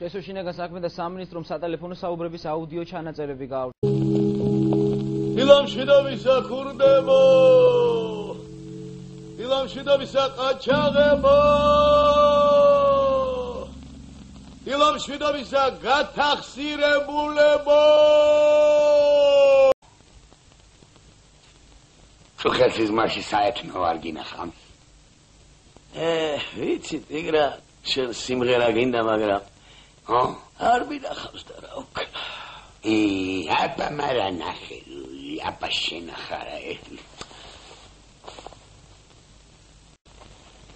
დღეს შინაგან საქმეთა სამინისტრომ სატელეფონო საუბრების აუდიო ჩანაწერები გაავრცელა. ილამშვიდობისა ქურდებო! ილამშვიდობისა ყაჩაღებო! ილამშვიდობისა გათახსირებულებო! ხალხის მასში საერთო არ გინახავ. ვიცი, ტიგრა, შენ სიმღერა გინდა, მაგრამ არ მინახავს და რა ვქნა. აბა მარა ნახე, აბა შენახარა.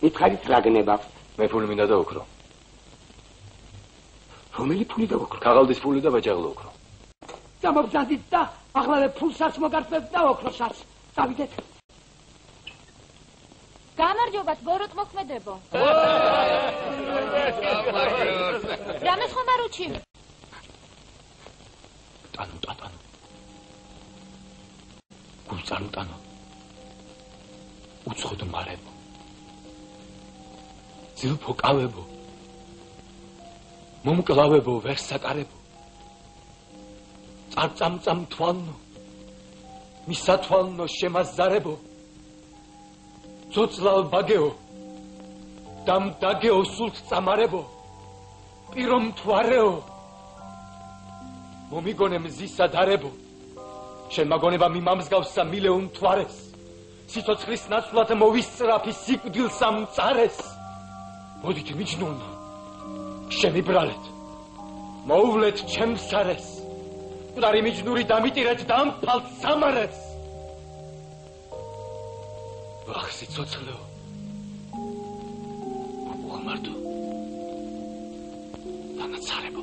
მითხარით რა გნება? მე ფული მინდა დავუქრო. რომელი ფული დავუქრო? ქაღალდის ფული და ბაჯაღლა უქრო. დამობრძანდით და ახლა ფულსაც მოგარწმევთ და ოქროსაც. დავიდეთ. გამარჯობათ, ბოროტ მოქმედებო. რამე ხომ არ უჩივ? ტანო. გულწარუ ტანო. უცხოდ მარებო. ძილფო კავებო. მომკლავებო, ვერ საკარებო. წამწამ თვალნო. მისათვალნო შემაზარებო. ძოწლალ ბაგეო. დამდაგეო სულთ წამარებო. პირომ თვარეო. მომიგონე მზისა დარებო. შენ მაგონება მიმამსგავსა მილეუნ თვარეს. სიცოცხლის ნაცვლად მოვისწრაფი სიკვდილს ამწარეს. მოდით მიჯნუნო. შემიბრალეთ. მოუვლეთ ჩემს არეს. მკვდარი მიჯნური დამიტირეთ და ამფალთ სამარეს. ვახ სიცოცხლეო. მოუღმართო. დანაცარებო.